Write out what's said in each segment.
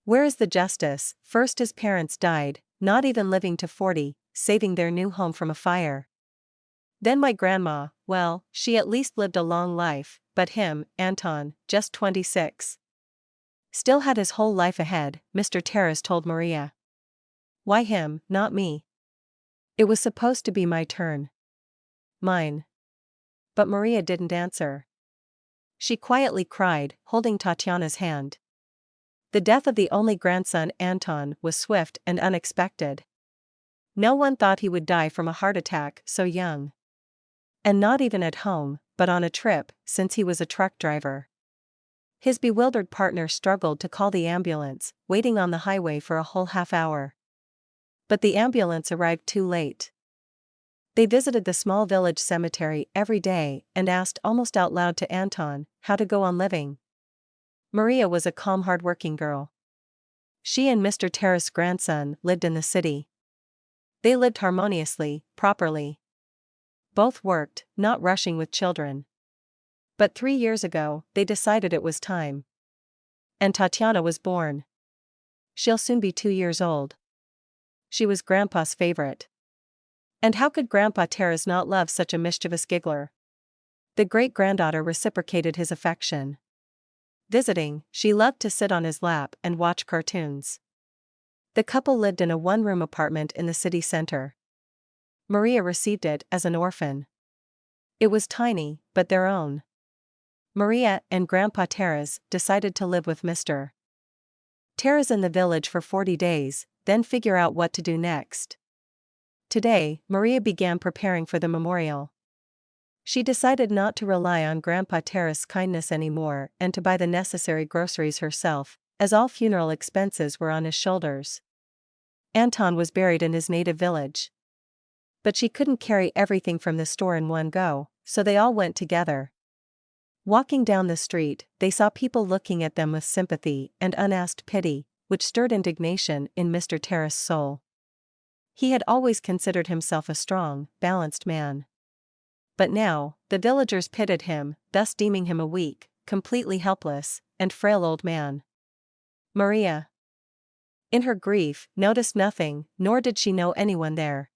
Where is the justice? First his parents died, not even living to 40, saving their new home from a fire. Then my grandma, well, she at least lived a long life, but him, Anton, just 26. Still had his whole life ahead, Mr. Terrace told Maria. Why him, not me? It was supposed to be my turn. Mine. But Maria didn't answer. She quietly cried, holding Tatiana's hand. The death of the only grandson Anton was swift and unexpected. No one thought he would die from a heart attack so young. And not even at home, but on a trip, since he was a truck driver. His bewildered partner struggled to call the ambulance, waiting on the highway for a whole half hour. But the ambulance arrived too late. They visited the small village cemetery every day and asked almost out loud to Anton how to go on living. Maria was a calm, hard-working girl. She and Mr. Terrace's grandson lived in the city. They lived harmoniously, properly. Both worked, not rushing with children. But 3 years ago, they decided it was time. And Tatiana was born. She'll soon be 2 years old. She was Grandpa's favorite. And how could Grandpa Terrace not love such a mischievous giggler? The great-granddaughter reciprocated his affection. Visiting, she loved to sit on his lap and watch cartoons. The couple lived in a one-room apartment in the city center. Maria received it as an orphan. It was tiny, but their own. Maria and Grandpa Terrace decided to live with Mr. Terrace in the village for 40 days, then figure out what to do next. Today, Maria began preparing for the memorial. She decided not to rely on Grandpa Terrace's kindness anymore and to buy the necessary groceries herself, as all funeral expenses were on his shoulders. Anton was buried in his native village. But she couldn't carry everything from the store in one go, so they all went together. Walking down the street, they saw people looking at them with sympathy and unasked pity, which stirred indignation in Mr. Terrace's soul. He had always considered himself a strong, balanced man. But now, the villagers pitied him, thus deeming him a weak, completely helpless, and frail old man. Maria, in her grief, noticed nothing, nor did she know anyone there.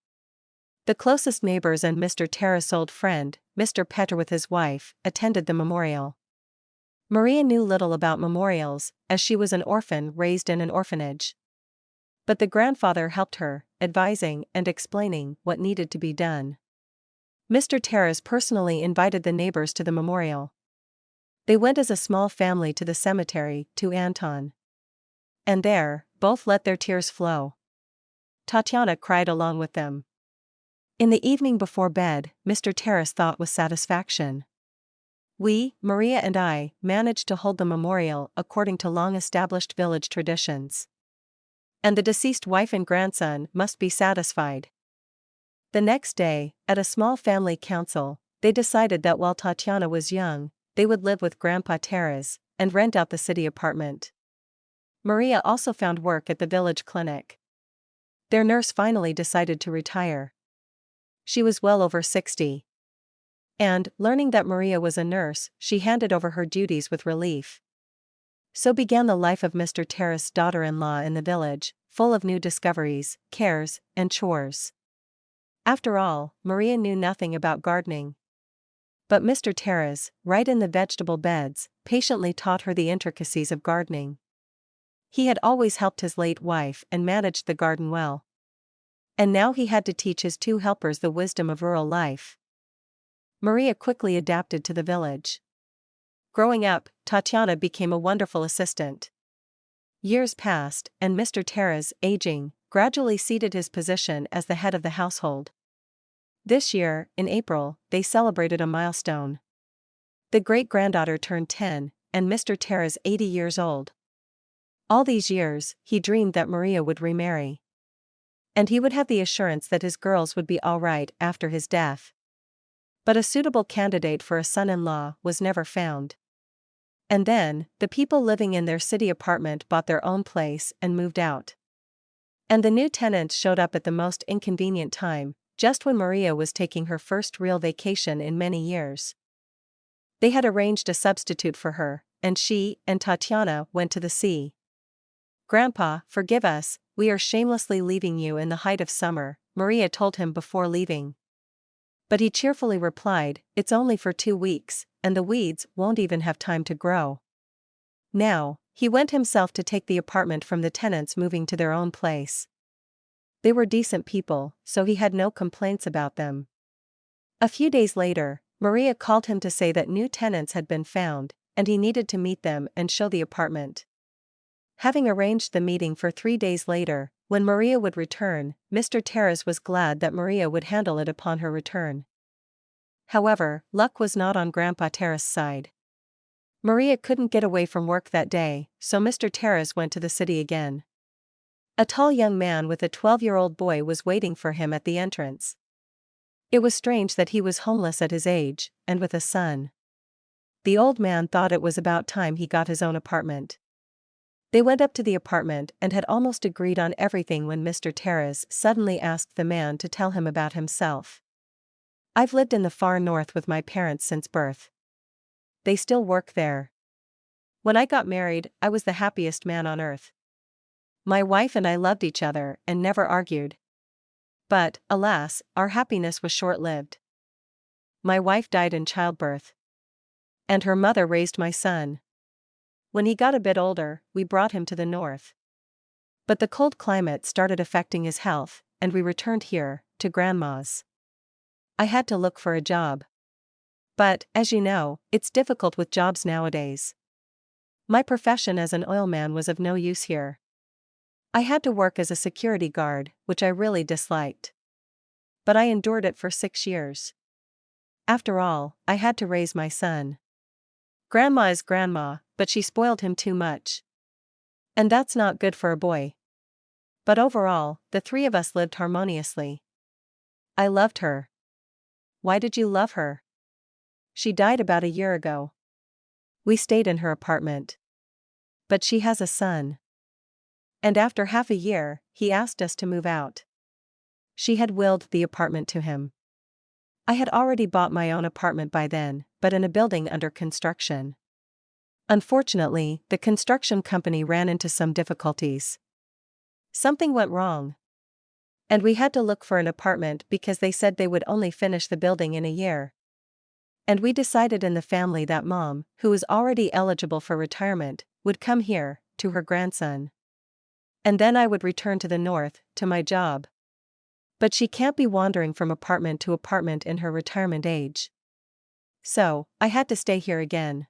The closest neighbors and Mr. Terrace's old friend, Mr. Petter with his wife, attended the memorial. Maria knew little about memorials, as she was an orphan raised in an orphanage. But the grandfather helped her, advising and explaining what needed to be done. Mr. Terrace personally invited the neighbors to the memorial. They went as a small family to the cemetery, to Anton. And there, both let their tears flow. Tatiana cried along with them. In the evening before bed, Mr. Terrace thought with satisfaction. We, Maria and I, managed to hold the memorial according to long-established village traditions. And the deceased wife and grandson must be satisfied. The next day, at a small family council, they decided that while Tatiana was young, they would live with Grandpa Terrace and rent out the city apartment. Maria also found work at the village clinic. Their nurse finally decided to retire. She was well over 60. And, learning that Maria was a nurse, she handed over her duties with relief. So began the life of Mr. Terrace's daughter-in-law in the village, full of new discoveries, cares, and chores. After all, Maria knew nothing about gardening. But Mr. Terrace, right in the vegetable beds, patiently taught her the intricacies of gardening. He had always helped his late wife and managed the garden well. And now he had to teach his 2 helpers the wisdom of rural life. Maria quickly adapted to the village. Growing up, Tatiana became a wonderful assistant. Years passed, and Mr. Terrace, aging, gradually ceded his position as the head of the household. This year, in April, they celebrated a milestone. The great-granddaughter turned 10, and Mr. Terrace 80 years old. All these years, he dreamed that Maria would remarry. And he would have the assurance that his girls would be all right after his death. But a suitable candidate for a son-in-law was never found. And then, the people living in their city apartment bought their own place and moved out. And the new tenants showed up at the most inconvenient time, just when Maria was taking her first real vacation in many years. They had arranged a substitute for her, and she and Tatiana went to the sea. "Grandpa, forgive us, we are shamelessly leaving you in the height of summer," Maria told him before leaving. But he cheerfully replied, "It's only for 2 weeks, and the weeds won't even have time to grow." Now, he went himself to take the apartment from the tenants moving to their own place. They were decent people, so he had no complaints about them. A few days later, Maria called him to say that new tenants had been found, and he needed to meet them and show the apartment. Having arranged the meeting for 3 days later, when Maria would return, Mr. Terrace was glad that Maria would handle it upon her return. However, luck was not on Grandpa Terrace's side. Maria couldn't get away from work that day, so Mr. Terrace went to the city again. A tall young man with a 12-year-old boy was waiting for him at the entrance. It was strange that he was homeless at his age, and with a son. The old man thought it was about time he got his own apartment. They went up to the apartment and had almost agreed on everything when Mr. Terrace suddenly asked the man to tell him about himself. "I've lived in the far north with my parents since birth. They still work there. When I got married, I was the happiest man on earth. My wife and I loved each other and never argued. But, alas, our happiness was short-lived. My wife died in childbirth. And her mother raised my son. When he got a bit older, we brought him to the north. But the cold climate started affecting his health, and we returned here, to Grandma's. I had to look for a job. But, as you know, it's difficult with jobs nowadays. My profession as an oilman was of no use here. I had to work as a security guard, which I really disliked. But I endured it for 6 years. After all, I had to raise my son. Grandma is grandma, but she spoiled him too much. And that's not good for a boy. But overall, the 3 of us lived harmoniously. I loved her." "Why did you love her?" "She died about a year ago. We stayed in her apartment. But she has a son. And after half a year, he asked us to move out. She had willed the apartment to him. I had already bought my own apartment by then, but in a building under construction. Unfortunately, the construction company ran into some difficulties. Something went wrong. And we had to look for an apartment because they said they would only finish the building in a year. And we decided in the family that Mom, who was already eligible for retirement, would come here, to her grandson. And then I would return to the north, to my job. But she can't be wandering from apartment to apartment in her retirement age. So, I had to stay here again.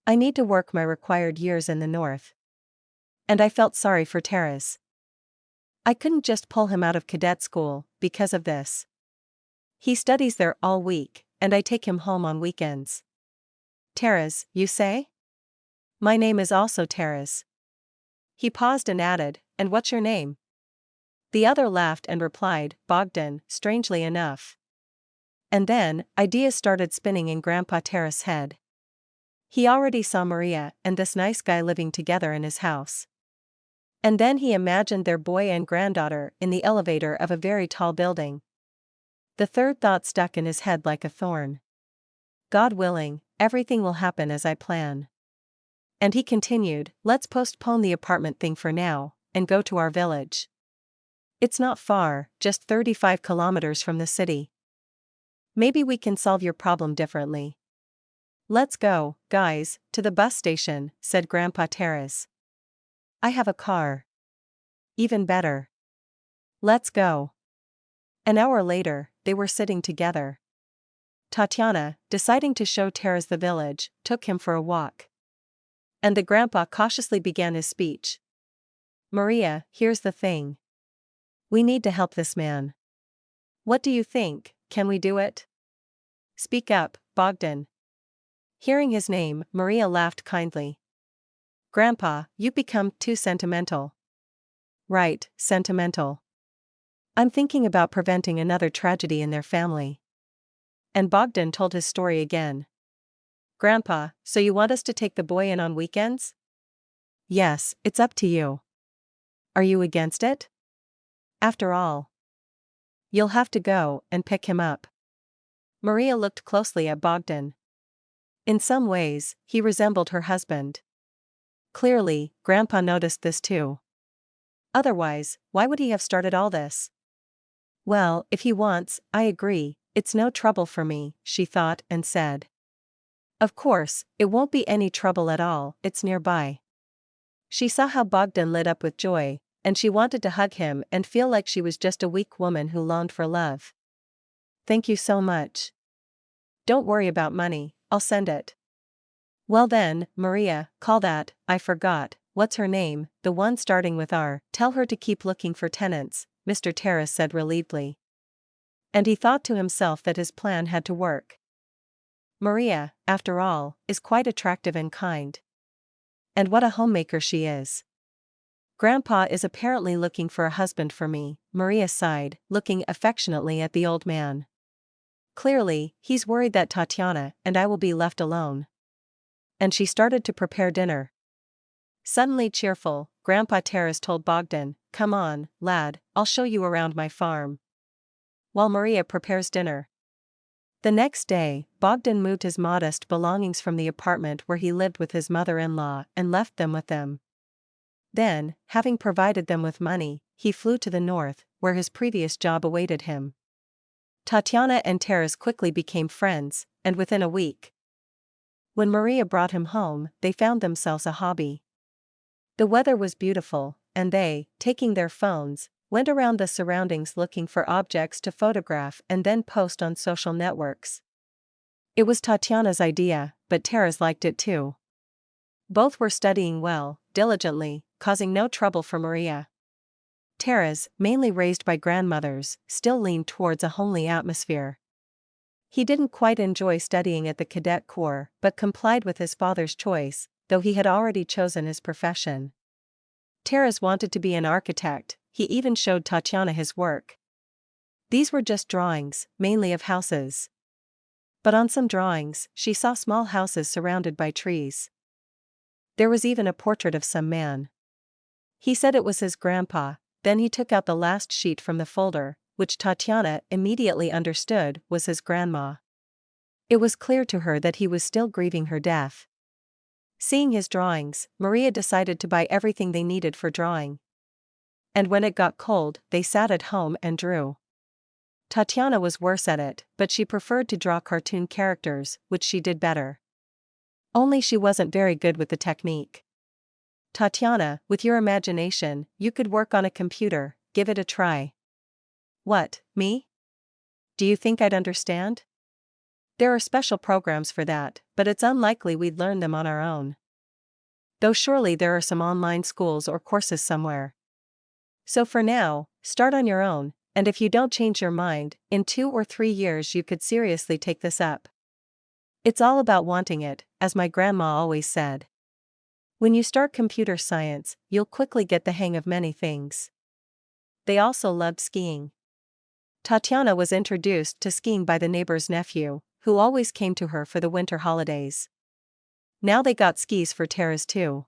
I need to work my required years in the north." And I felt sorry for Terrace. I couldn't just pull him out of cadet school, because of this. He studies there all week, and I take him home on weekends. "Terrace, you say?" "My name is also Terrace." He paused and added, "And what's your name?" The other laughed and replied, "Bogdan," strangely enough. And then, ideas started spinning in Grandpa Terrace's head. He already saw Maria and this nice guy living together in his house. And then he imagined their boy and granddaughter in the elevator of a very tall building. The third thought stuck in his head like a thorn. "God willing, everything will happen as I plan." And he continued, "Let's postpone the apartment thing for now, and go to our village. It's not far, just 35 kilometers from the city. Maybe we can solve your problem differently." "Let's go, guys, to the bus station," said Grandpa Terrace. "I have a car." "Even better. Let's go." An hour later, they were sitting together. Tatiana, deciding to show Terrace the village, took him for a walk. And the grandpa cautiously began his speech. "Maria, here's the thing. We need to help this man. What do you think, can we do it?" "Speak up, Bogdan." Hearing his name, Maria laughed kindly. "Grandpa, you've become too sentimental." "Right, sentimental. I'm thinking about preventing another tragedy in their family." And Bogdan told his story again. "Grandpa, so you want us to take the boy in on weekends?" "Yes, it's up to you. Are you against it? After all, you'll have to go and pick him up." Maria looked closely at Bogdan. In some ways, he resembled her husband. Clearly, Grandpa noticed this too. Otherwise, why would he have started all this? Well, if he wants, I agree, it's no trouble for me, she thought and said. Of course, it won't be any trouble at all, it's nearby. She saw how Bogdan lit up with joy, and she wanted to hug him and feel like she was just a weak woman who longed for love. Thank you so much. Don't worry about money, I'll send it. Well then, Maria, call that, I forgot, what's her name, the one starting with R, tell her to keep looking for tenants, Mr. Terrace said relievedly. And he thought to himself that his plan had to work. Maria, after all, is quite attractive and kind. And what a homemaker she is. Grandpa is apparently looking for a husband for me, Maria sighed, looking affectionately at the old man. Clearly, he's worried that Tatiana and I will be left alone. And she started to prepare dinner. Suddenly cheerful, Grandpa Terrace told Bogdan, come on, lad, I'll show you around my farm. While Maria prepares dinner. The next day, Bogdan moved his modest belongings from the apartment where he lived with his mother-in-law and left them with them. Then, having provided them with money, he flew to the north, where his previous job awaited him. Tatiana and Terrace quickly became friends, and within a week, when Maria brought him home, they found themselves a hobby. The weather was beautiful, and they, taking their phones, went around the surroundings looking for objects to photograph and then post on social networks. It was Tatiana's idea, but Terrace liked it too. Both were studying well, diligently, causing no trouble for Maria. Terrace, mainly raised by grandmothers, still leaned towards a homely atmosphere. He didn't quite enjoy studying at the Cadet Corps, but complied with his father's choice, though he had already chosen his profession. Terrace wanted to be an architect, he even showed Tatiana his work. These were just drawings, mainly of houses. But on some drawings, she saw small houses surrounded by trees. There was even a portrait of some man. He said it was his grandpa, then he took out the last sheet from the folder, which Tatiana immediately understood was his grandma. It was clear to her that he was still grieving her death. Seeing his drawings, Maria decided to buy everything they needed for drawing. And when it got cold, they sat at home and drew. Tatiana was worse at it, but she preferred to draw cartoon characters, which she did better. Only she wasn't very good with the technique. Tatiana, with your imagination, you could work on a computer, give it a try. What, me? Do you think I'd understand? There are special programs for that, but it's unlikely we'd learn them on our own. Though surely there are some online schools or courses somewhere. So for now, start on your own, and if you don't change your mind, in 2 or 3 years you could seriously take this up. It's all about wanting it, as my grandma always said. When you start computer science, you'll quickly get the hang of many things. They also loved skiing. Tatiana was introduced to skiing by the neighbor's nephew, who always came to her for the winter holidays. Now they got skis for Terrace too.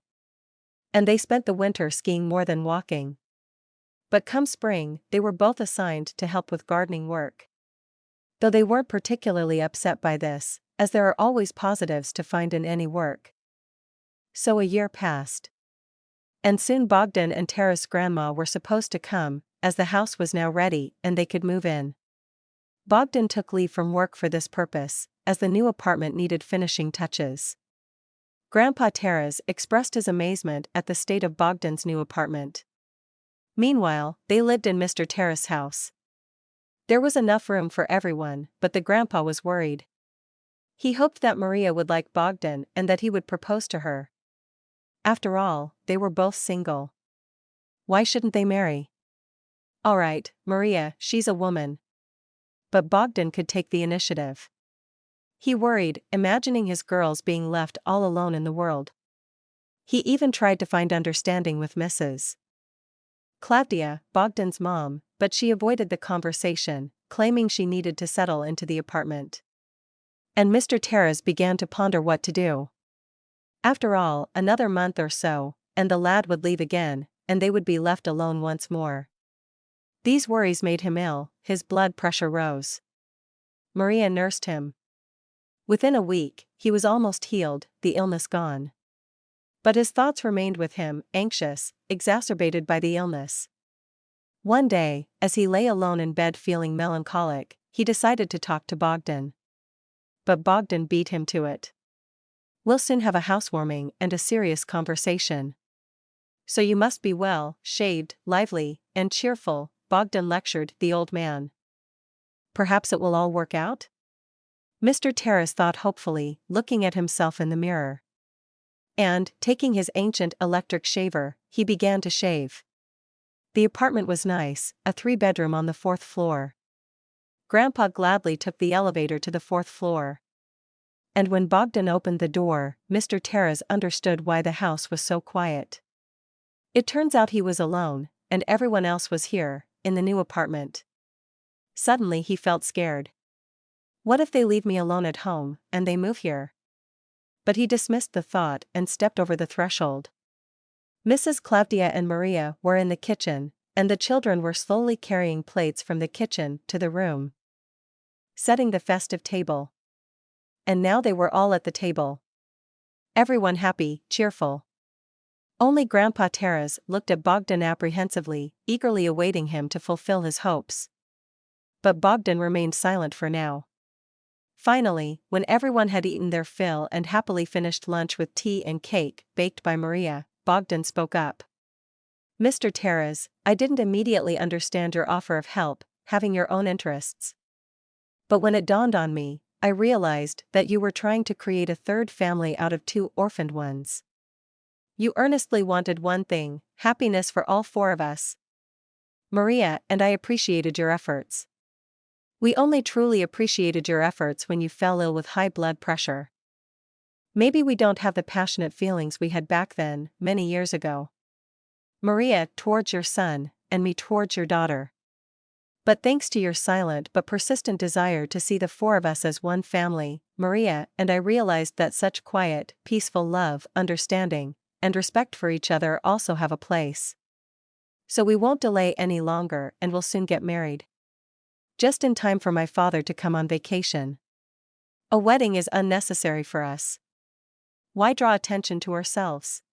And they spent the winter skiing more than walking. But come spring, they were both assigned to help with gardening work. Though they weren't particularly upset by this, as there are always positives to find in any work. So a year passed. And soon Bogdan and Terrace's grandma were supposed to come, as the house was now ready and they could move in. Bogdan took leave from work for this purpose, as the new apartment needed finishing touches. Grandpa Terrace expressed his amazement at the state of Bogdan's new apartment. Meanwhile, they lived in Mr. Terrace's house. There was enough room for everyone, but the grandpa was worried. He hoped that Maria would like Bogdan and that he would propose to her. After all, they were both single. Why shouldn't they marry? All right, Maria, she's a woman. But Bogdan could take the initiative. He worried, imagining his girls being left all alone in the world. He even tried to find understanding with Mrs. Klavdia, Bogdan's mom, but she avoided the conversation, claiming she needed to settle into the apartment. And Mr. Terrace began to ponder what to do. After all, another month or so, and the lad would leave again, and they would be left alone once more. These worries made him ill, his blood pressure rose. Maria nursed him. Within a week, he was almost healed, the illness gone. But his thoughts remained with him, anxious, exacerbated by the illness. One day, as he lay alone in bed feeling melancholic, he decided to talk to Bogdan. But Bogdan beat him to it. "We'll soon have a housewarming and a serious conversation. So you must be well, shaved, lively, and cheerful," Bogdan lectured the old man. "Perhaps it will all work out?" Mr. Terrace thought hopefully, looking at himself in the mirror. And, taking his ancient electric shaver, he began to shave. The apartment was nice, a 3-bedroom on the 4th floor. Grandpa gladly took the elevator to the 4th floor. And when Bogdan opened the door, Mr. Terrace understood why the house was so quiet. It turns out he was alone, and everyone else was here, in the new apartment. Suddenly he felt scared. What if they leave me alone at home, and they move here? But he dismissed the thought and stepped over the threshold. Mrs. Claudia and Maria were in the kitchen, and the children were slowly carrying plates from the kitchen to the room, setting the festive table. And now they were all at the table. Everyone happy, cheerful. Only Grandpa Terrace looked at Bogdan apprehensively, eagerly awaiting him to fulfill his hopes. But Bogdan remained silent for now. Finally, when everyone had eaten their fill and happily finished lunch with tea and cake baked by Maria, Bogdan spoke up. "Mr. Terrace, I didn't immediately understand your offer of help, having your own interests. But when it dawned on me, I realized that you were trying to create a third family out of 2 orphaned ones. You earnestly wanted one thing, happiness for all 4 of us. Maria and I appreciated your efforts. We only truly appreciated your efforts when you fell ill with high blood pressure. Maybe we don't have the passionate feelings we had back then, many years ago. Maria towards your son, and me towards your daughter. But thanks to your silent but persistent desire to see the 4 of us as one family, Maria and I realized that such quiet, peaceful love, understanding, and respect for each other also have a place. So we won't delay any longer and will soon get married. Just in time for my father to come on vacation. A wedding is unnecessary for us. Why draw attention to ourselves?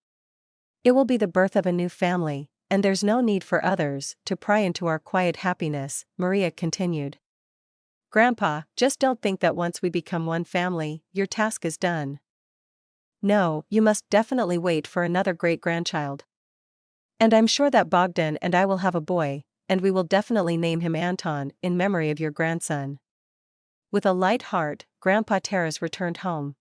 It will be the birth of a new family, and there's no need for others to pry into our quiet happiness," Maria continued. "Grandpa, just don't think that once we become one family, your task is done. No, you must definitely wait for another great-grandchild. And I'm sure that Bogdan and I will have a boy, and we will definitely name him Anton in memory of your grandson." With a light heart, Grandpa Terrace returned home.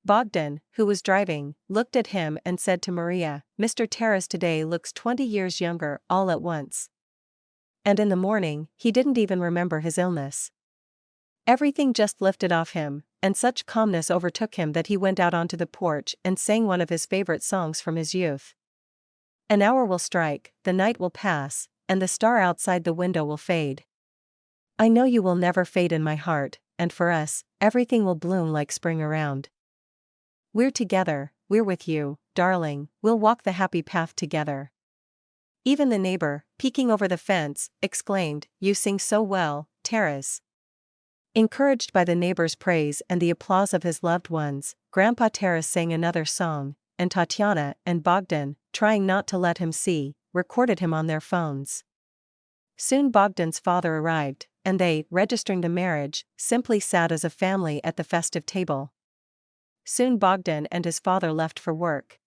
Bogdan, who was driving, looked at him and said to Maria, "Mr. Terrace today looks 20 years younger all at once. And in the morning, he didn't even remember his illness. Everything just lifted off him, and such calmness overtook him that he went out onto the porch and sang one of his favorite songs from his youth. An hour will strike, the night will pass, and the star outside the window will fade. I know you will never fade in my heart, and for us, everything will bloom like spring around. We're together, we're with you, darling, we'll walk the happy path together." Even the neighbor, peeking over the fence, exclaimed, "You sing so well, Terrace." Encouraged by the neighbor's praise and the applause of his loved ones, Grandpa Terrace sang another song, and Tatiana and Bogdan, trying not to let him see, recorded him on their phones. Soon Bogdan's father arrived, and they, registering the marriage, simply sat as a family at the festive table. Soon Bogdan and his father left for work.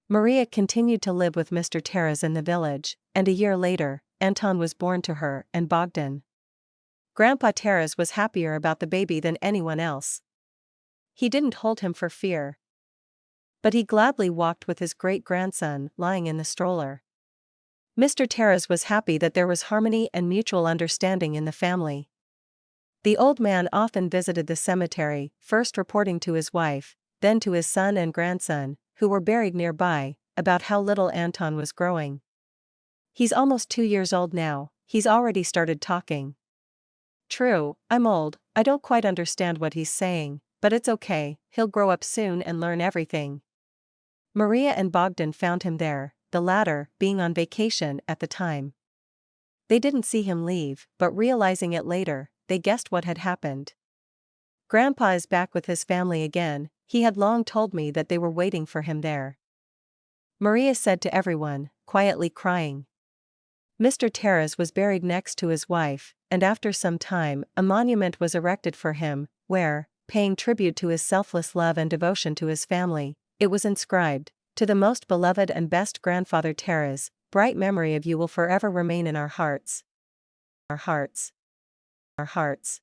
Maria continued to live with Mr. Terrace in the village, and a year later, Anton was born to her and Bogdan. Grandpa Terrace was happier about the baby than anyone else. He didn't hold him for fear, but he gladly walked with his great-grandson lying in the stroller. Mr. Terrace was happy that there was harmony and mutual understanding in the family. The old man often visited the cemetery, first reporting to his wife, then to his son and grandson, who were buried nearby, about how little Anton was growing. "He's almost 2 years old now, he's already started talking. True, I'm old, I don't quite understand what he's saying, but it's okay, he'll grow up soon and learn everything." Maria and Bogdan found him there, the latter being on vacation at the time. They didn't see him leave, but realizing it later, they guessed what had happened. "Grandpa is back with his family again, He had long told me that they were waiting for him there. Maria said to everyone, quietly crying. Mr. Terrace was buried next to his wife, and after some time, a monument was erected for him, where, paying tribute to his selfless love and devotion to his family, it was inscribed, "To the most beloved and best grandfather Terrace, bright memory of you will forever remain in our hearts. Our hearts. Our hearts."